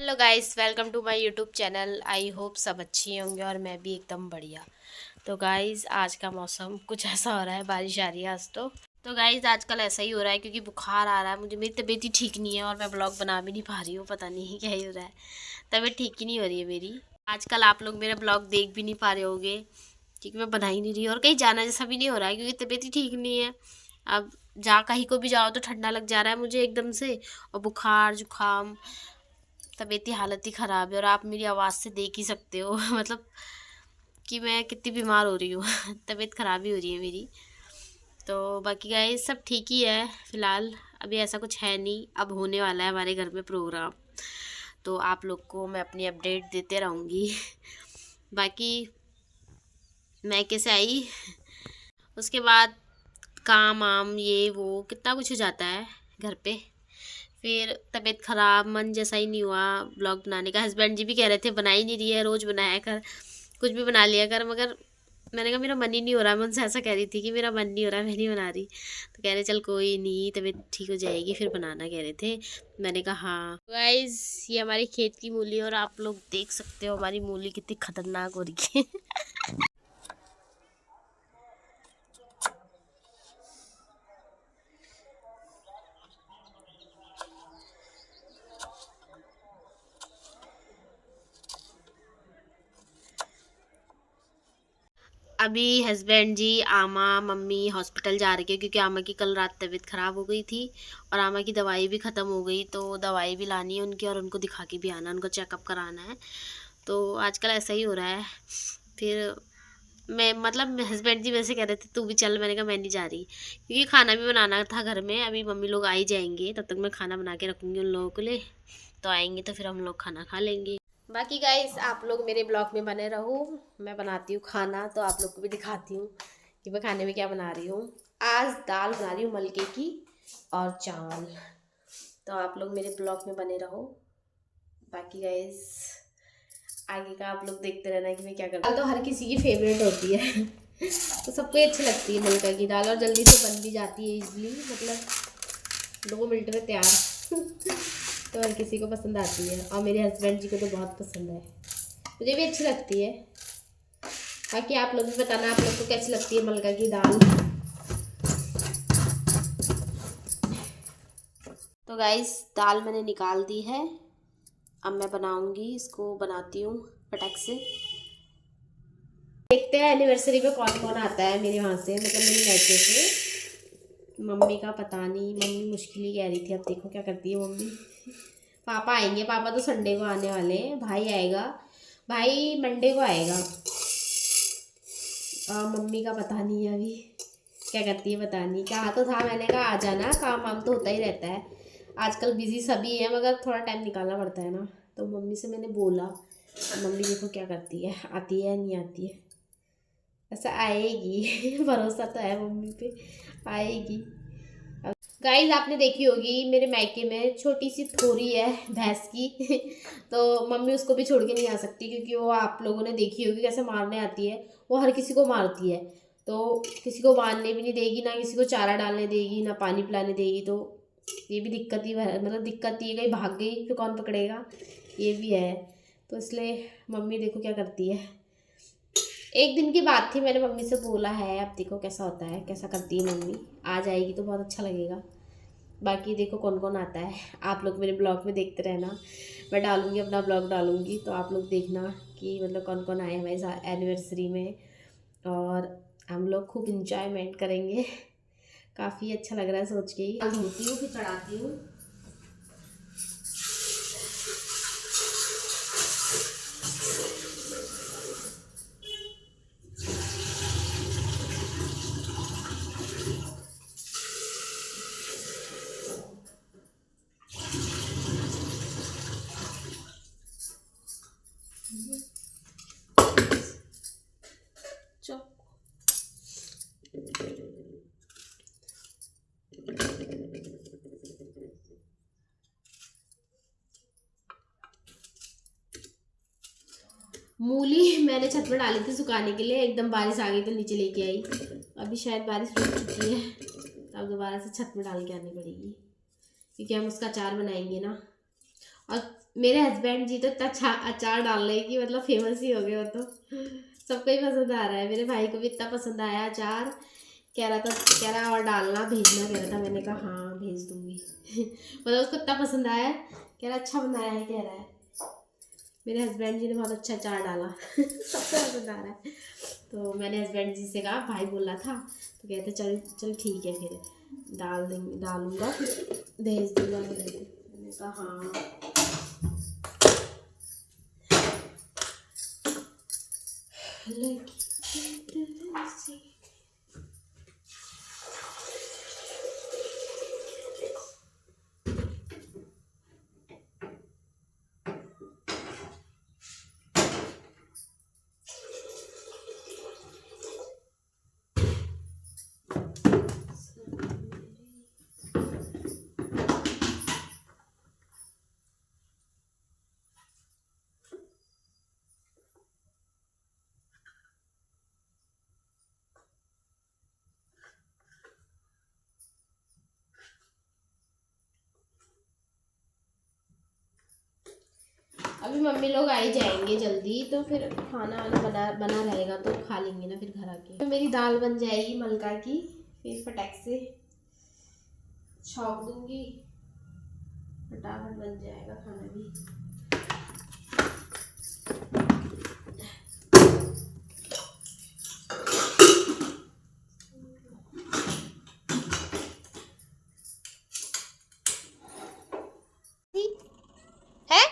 Hello guys, welcome to my YouTube channel. I hope सब अच्छी होंगे और मैं भी एकदम बढ़िया। तो गाइस आज का मौसम कुछ ऐसा हो रहा है, बारिश आ रही है आज तो गाइस आजकल ऐसा ही हो रहा है क्योंकि बुखार आ रहा है मुझे। मेरी तबीयत ही ठीक नहीं है और मैं ब्लॉग बना भी नहीं पा रही हूँ, पता नहीं क्या ही हो रहा है। तबीयत ठीक ही नहीं हो रही है मेरी। आजकल आप लोग मेरा ब्लॉग देख भी नहीं पा रहे होगे क्योंकि मैं बना ही नहीं रही और कहीं जाना जैसा भी नहीं हो रहा है क्योंकि तबीयत ही ठीक नहीं है। अब कहीं को भी जाओ तो ठंडा लग जा रहा है मुझे एकदम से, और बुखार जुकाम, तबीयत की हालत ही ख़राब है। और आप मेरी आवाज़ से देख ही सकते हो मतलब कि मैं कितनी बीमार हो रही हूँ तबीयत ख़राब ही हो रही है मेरी। तो बाकी गाइस सब ठीक ही है फ़िलहाल, अभी ऐसा कुछ है नहीं। अब होने वाला है हमारे घर में प्रोग्राम, तो आप लोग को मैं अपनी अपडेट देते रहूँगी बाकी मैं कैसे आई उसके बाद काम आम ये वो कितना कुछ हो जाता है घर पे। फिर तबीयत ख़राब, मन जैसा ही नहीं हुआ ब्लॉग बनाने का। हस्बैंड जी भी कह रहे थे बना ही नहीं रही है, रोज़ बनाया कर, कुछ भी बना लिया कर, मगर मैंने कहा मेरा मन ही नहीं हो रहा। मैं उनसे ऐसा कह रही थी कि मेरा मन नहीं हो रहा, मैं नहीं बना रही। तो कह रहे चल कोई नहीं, तबीयत ठीक हो जाएगी फिर बनाना, कह रहे थे। मैंने कहा हाँ। गाइस ये हमारी खेत की मूली और आप लोग देख सकते हो हमारी मूली कितनी खतरनाक हो रही है अभी हस्बैंड जी, आमा, मम्मी हॉस्पिटल जा रही है क्योंकि आमा की कल रात तबीयत ख़राब हो गई थी और आमा की दवाई भी ख़त्म हो गई, तो दवाई भी लानी है उनकी और उनको दिखा के भी आना, उनको चेकअप कराना है। तो आजकल ऐसा ही हो रहा है। फिर मैं मतलब हस्बैंड जी वैसे कह रहे थे तू भी चल, मैंने कहा मैं नहीं जा रही क्योंकि खाना भी बनाना था घर में। अभी मम्मी लोग आ ही जाएंगे, तब तक मैं खाना बना के रखूँगी उन लोगों के लिए, तो आएंगे तो फिर हम लोग खाना खा लेंगे। बाकी गाइस आप लोग मेरे ब्लॉग में बने रहो, मैं बनाती हूँ खाना तो आप लोग को भी दिखाती हूँ कि मैं खाने में क्या बना रही हूँ। आज दाल बना रही हूँ मलके की और चावल, तो आप लोग मेरे ब्लॉग में बने रहो। बाकी गाइस आगे का आप लोग देखते रहना कि मैं क्या करती हूँ। दाल तो हर किसी की फेवरेट होती है तो सबको ही अच्छी लगती है मलका की दाल, और जल्दी से बन भी जाती है इजली, मतलब 2 मिनट में तैयार तो हर किसी को पसंद आती है और मेरे हस्बैंड जी को तो बहुत पसंद है, मुझे भी अच्छी लगती है। बाकी आप लोग भी बताना आप लोग को कैसी लगती है मलका की दाल। तो गाइस दाल मैंने निकाल दी है, अब मैं बनाऊंगी इसको, बनाती हूँ फटाक से। देखते हैं एनिवर्सरी पे कौन कौन आता है मेरे वहाँ से, मतलब मेरे लड़के से। मम्मी का पता नहीं, मम्मी मुश्किल ही कह रही थी, अब देखो क्या करती है मम्मी। पापा आएंगे, पापा तो संडे को आने वाले हैं, भाई आएगा, भाई मंडे को आएगा। मम्मी का पता नहीं है अभी क्या करती है, पता नहीं। कहा तो था मैंने, कहा आ जाना, काम वाम तो होता ही रहता है, आजकल बिजी सभी है मगर थोड़ा टाइम निकालना पड़ता है ना। तो मम्मी से मैंने बोला, मम्मी देखो क्या करती है, आती है नहीं आती है। ऐसा आएगी भरोसा तो है मम्मी पे, आएगी। गाइस आपने देखी होगी मेरे मायके में छोटी सी थोरी है भैंस की तो मम्मी उसको भी छोड़ के नहीं आ सकती क्योंकि वो आप लोगों ने देखी होगी कैसे मारने आती है, वो हर किसी को मारती है। तो किसी को मारने भी नहीं देगी, ना किसी को चारा डालने देगी, ना पानी पिलाने देगी। तो ये भी दिक्कत ही, मतलब दिक्कत ये, कहीं भाग गई तो कौन पकड़ेगा, ये भी है। तो इसलिए मम्मी देखो क्या करती है। एक दिन की बात थी, मैंने मम्मी से बोला है, अब देखो कैसा होता है, कैसा करती है मम्मी। आ जाएगी तो बहुत अच्छा लगेगा। बाकी देखो कौन कौन आता है, आप लोग मेरे ब्लॉग में देखते रहना, मैं डालूँगी अपना ब्लॉग डालूँगी, तो आप लोग देखना कि मतलब कौन कौन आए हमारे एनिवर्सरी में, और हम लोग खूब इंजॉयमेंट करेंगे। काफ़ी अच्छा लग रहा है सोच के ही। धोती हूँ फिर चढ़ाती हूँ। मूली मैंने छत पर डाली थी सुखाने के लिए, एकदम बारिश आ गई तो नीचे लेके आई। अभी शायद बारिश रुक चुकी है, तो अब दोबारा से छत में डाल के आनी पड़ेगी क्योंकि हम उसका अचार बनाएंगे ना। और मेरे हस्बैंड जी तो इतना अच्छा अचार डाल रहे हैं कि मतलब फेमस ही हो गए वो तो। सबको ही पसंद आ रहा है, मेरे भाई को भी इतना पसंद आया अचार। कह रहा और डालना भेजना कह रहा था, मैंने कहा हाँ भेज दूंगी। मतलब उसको इतना पसंद आया, कह रहा अच्छा बनाया है, कह रहा है मेरे हस्बैंड जी ने बहुत अच्छा अचार डाला। सबको पसंद आ रहा है। तो मैंने हस्बैंड जी से कहा, भाई बोला था तो कहते चल चल ठीक है फिर डालूंगा भेज दूंगा। मैंने कहा हाँ। अभी मम्मी लोग आ ही जाएंगे जल्दी, तो फिर खाना वाना बना रहेगा तो खा लेंगे ना फिर घर आके। तो मेरी दाल बन जाएगी मलका की, फिर फटाक से छौंक दूंगी, फटाफट बन जाएगा खाना भी। है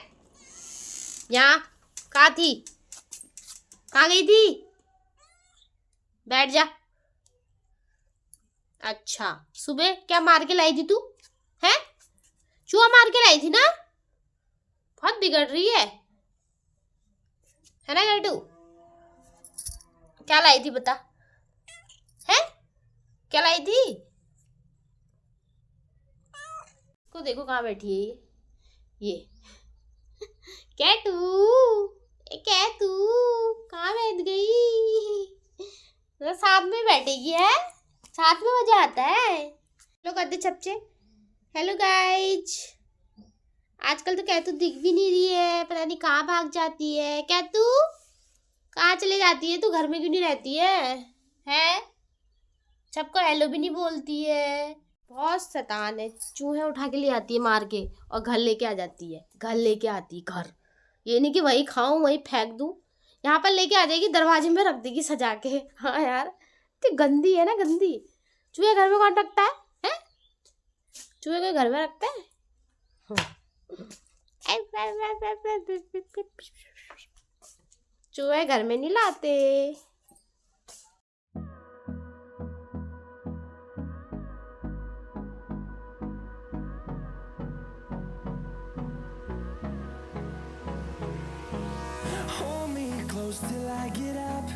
यहाँ कहाँ थी, कहाँ गई थी, बैठ जा। अच्छा सुबह क्या मार के लाई थी तू, है चूहा मार के लाई थी ना, बहुत बिगड़ रही है ना गैटू। क्या लाई थी बता, है क्या लाई थी। को देखो कहाँ बैठी है ये कैटू, कैटू कहाँ बैठ गई, तो साथ में बैठेगी है, साथ में मजा आता है। लोग करते छपचे। हेलो गाइज, आजकल तो कैतू दिख भी नहीं रही है, पता नहीं कहाँ भाग जाती है। कैतू कहाँ चले जाती है, तू घर में क्यों नहीं रहती है सबको हेलो भी नहीं बोलती है, बहुत शैतान है। चूहे उठा के ले आती है मार के और घर लेके आ जाती है, घर लेके आती है घर, ये नहीं कि वही खाऊं वही फेंक दूं, यहाँ पर लेके आ जाएगी, दरवाजे में रख देगी सजा के। हाँ यार तो गंदी है ना, गंदी। चूहे घर में कौन रखता है? चूहे कोई घर में रखता है? चूहे घर में नहीं लाते। Hold me close till I get up.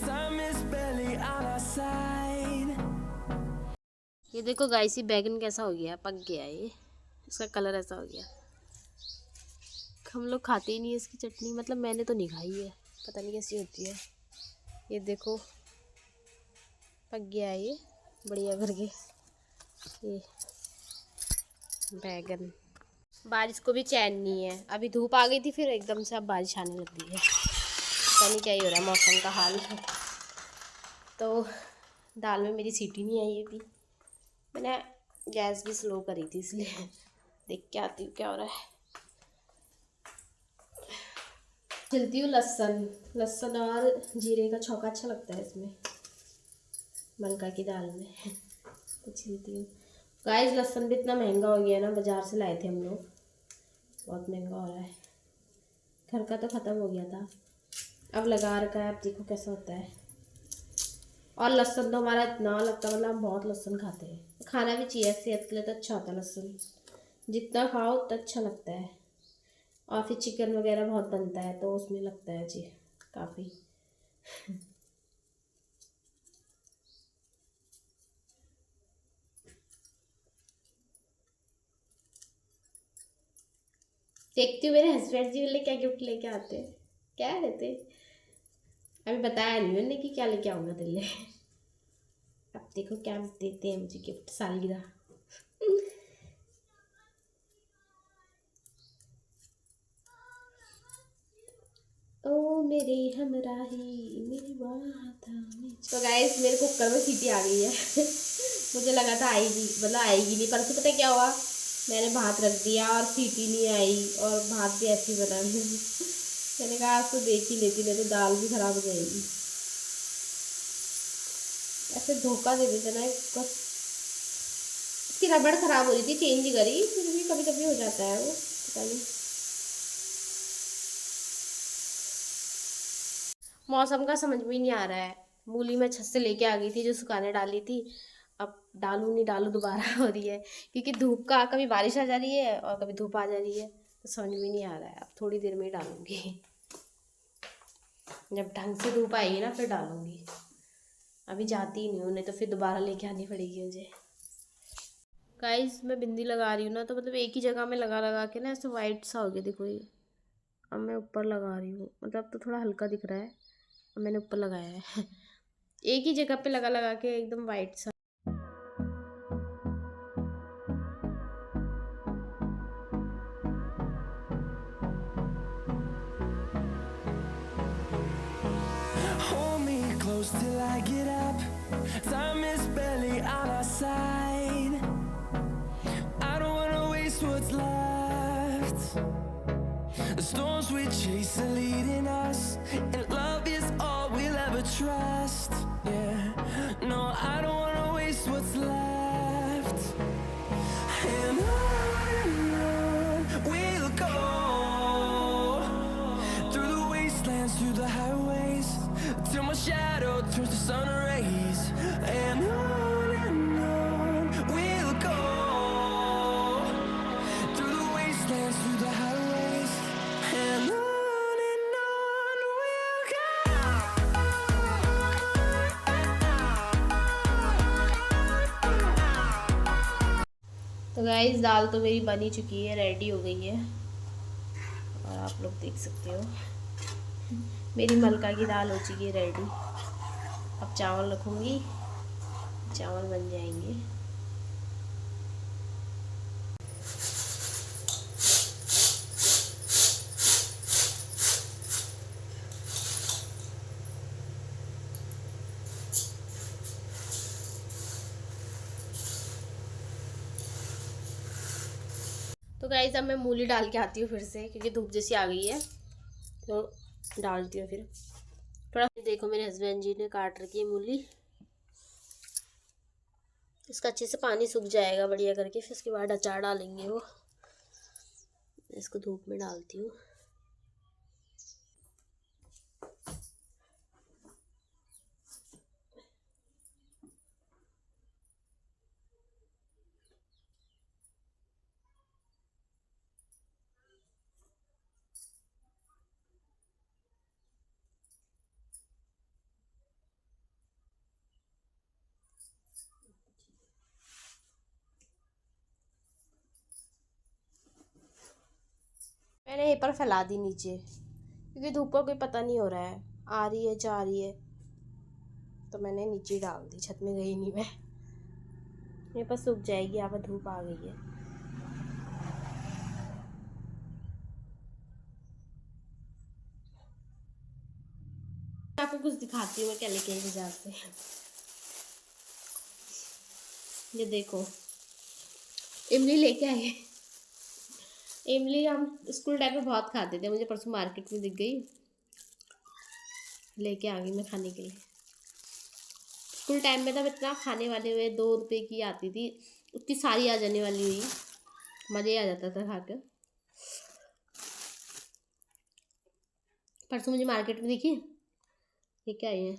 Time is barely on our side. ये देखो गाइस, ये बैगन कैसा हो गया, पक गया ये, इसका कलर ऐसा हो गया। हम लोग खाते ही नहीं है इसकी चटनी, मतलब मैंने तो नहीं खाई है, पता नहीं कैसी होती है। ये देखो पक गया है ये बढ़िया करके। ये बैगन, बारिश को भी चैन नहीं है, अभी धूप आ गई थी फिर एकदम से अब बारिश आने लग गई है, पता नहीं क्या ही हो रहा है मौसम का हाल। तो दाल में मेरी सीटी नहीं आई अभी, मैंने गैस भी स्लो करी थी इसलिए। देख के आती हूँ क्या हो रहा है। छिलती हूँ लहसुन, लहसुन और जीरे का छौंका अच्छा लगता है इसमें, मलका की दाल में। तो छिलती हूँ। गाइस लहसुन भी इतना महंगा हो गया है ना, बाज़ार से लाए थे हम लोग, बहुत महंगा हो रहा है। घर का तो ख़त्म हो गया था, अब लगा रखा है, अब देखो कैसा होता है। और लहसुन तो हमारा इतना लगता है, मतलब हम बहुत लहसुन खाते हैं, खाना भी चाहिए, सेहत के लिए तो अच्छा होता है लहसुन, जितना खाओ उतना अच्छा लगता है। और फिर चिकन वगैरह बहुत बनता है तो उसमें लगता है जी काफ़ी। देखती हूँ मेरे हस्बैंड जी वाले क्या गिफ्ट लेके आते हैं, क्या रहते, अभी बताया नहीं मैंने कि क्या लेके आऊँगा तेरे लिए। अब देखो क्या देते हैं मुझे गिफ्ट, सालगिरह। मेरे हमराही मेरी बात। तो गाइस मेरे कुकर में सीटी आ गई है। मुझे लगा था आएगी, मतलब आएगी नहीं, परसों पता क्या हुआ, मैंने भात रख दिया और सीटी नहीं आई और भात भी ऐसी बना। मैंने कहा आज तो देख ही लेती, नहीं तो दाल भी खराब हो जाएगी। ऐसे धोखा दे देते ना बस। इसकी रबड़ खराब हो रही थी, चेंज करी, फिर भी कभी कभी हो जाता है वो, पता नहीं। मौसम का समझ में नहीं आ रहा है। मूली मैं छत से लेके आ गई थी जो सुखाने डाली थी, अब डालूं नहीं डालूं दोबारा हो रही है, क्योंकि धूप का कभी बारिश आ जा रही है और कभी धूप आ जा रही है, तो समझ में नहीं आ रहा है। अब थोड़ी देर में ही डालूंगी, जब ढंग से धूप आएगी ना फिर डालूंगी। अभी जाती ही नहीं हूँ, नहीं तो फिर दोबारा लेके आनी पड़ेगी मुझे। गाइस मैं बिंदी लगा रही हूँ ना, तो मतलब एक ही जगह में लगा लगा के ना ऐसे वाइट सा हो गया, देखो ये। अब मैं ऊपर लगा रही हूँ, मतलब तो थोड़ा हल्का दिख रहा है, अब मैंने ऊपर लगाया है। एक ही जगह पे लगा लगा के एकदम वाइट सा। Hold me close till I get up. Time is barely on our side. I don't wanna waste what's left. The storms we chase are leading us, and love is all we'll ever trust. Yeah, no, I don't wanna waste what's left. And on we'll go, through the wastelands, through the highways, till my shadow turns to sun rays. And on we'll go, through the wastelands, through the highways, and on we'll तो guys दाल तो मेरी बनी चुकी है, ready हो गई है, और आप लोग देख सकते हो मेरी मलका की दाल हो चुकी है रेडी। अब चावल रखूँगी, चावल बन जाएंगे। तो गाइस अब मैं मूली डाल के आती हूँ फिर से, क्योंकि धूप जैसी आ गई है, तो डालती हूँ फिर थोड़ा। देखो मेरे हस्बैंड जी ने काट रखी है मूली, इसका अच्छे से पानी सूख जाएगा बढ़िया करके, फिर उसके बाद अचार डालेंगे वो। इसको धूप में डालती हूँ। मैंने यहीं पर फैला दी नीचे, क्योंकि धूप का कोई पता नहीं हो रहा है, आ रही है जा रही है, तो मैंने नीचे डाल दी, छत में गई नहीं मैं। मेरे पास सूख जाएगी, यहाँ पर धूप आ गई है। आपको कुछ दिखाती हूँ मैं क्या लेके आई बाजार से। ये देखो इमली लेके आई है। इमली हम स्कूल टाइम में बहुत खाते थे, मुझे परसों मार्केट में दिख गई, लेके आ गई मैं खाने के लिए। स्कूल टाइम में तब इतना खाने वाले हुए, 2 रुपए की आती थी, उतनी सारी आ जाने वाली हुई, मज़े ही आ जाता था खाकर। परसों मुझे मार्केट में दिखी, ये क्या है,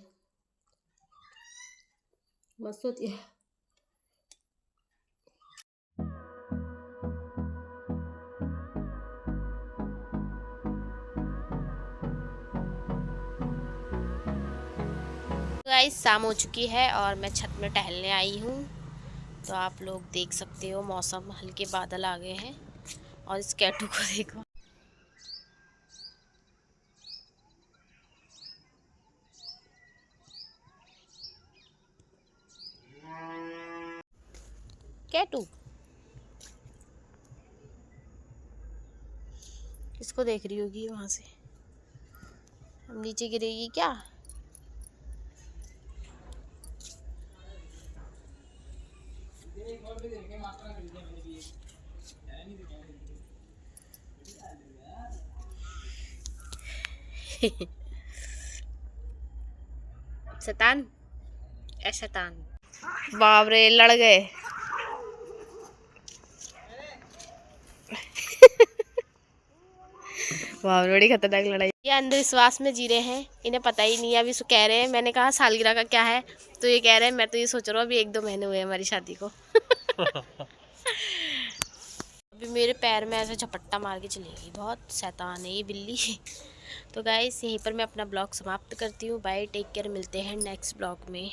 मस्त होती है। गाइस शाम हो चुकी है और मैं छत में टहलने आई हूँ, तो आप लोग देख सकते हो मौसम, हल्के बादल आ गए हैं, और इस कैटू को देखो। कैटू इसको देख रही होगी वहाँ से। नीचे गिरेगी क्या? शैतान ए शैतान। बाप रे लड़ गए। बाप रे बड़ी खतरनाक लड़ाई। ये अंधविश्वास में जी रहे हैं, इन्हें पता ही नहीं है। अभी कह रहे हैं, मैंने कहा सालगिरह का क्या है, तो ये कह रहे हैं मैं तो ये सोच रहा हूँ अभी 1-2 महीने हुए हमारी शादी को। अभी मेरे पैर में ऐसे झपट्टा मार के चलेगी, बहुत शैतान है ये बिल्ली। तो गाइस यहीं पर मैं अपना ब्लॉग समाप्त करती हूँ। बाय, टेक केयर, मिलते हैं नेक्स्ट ब्लॉग में।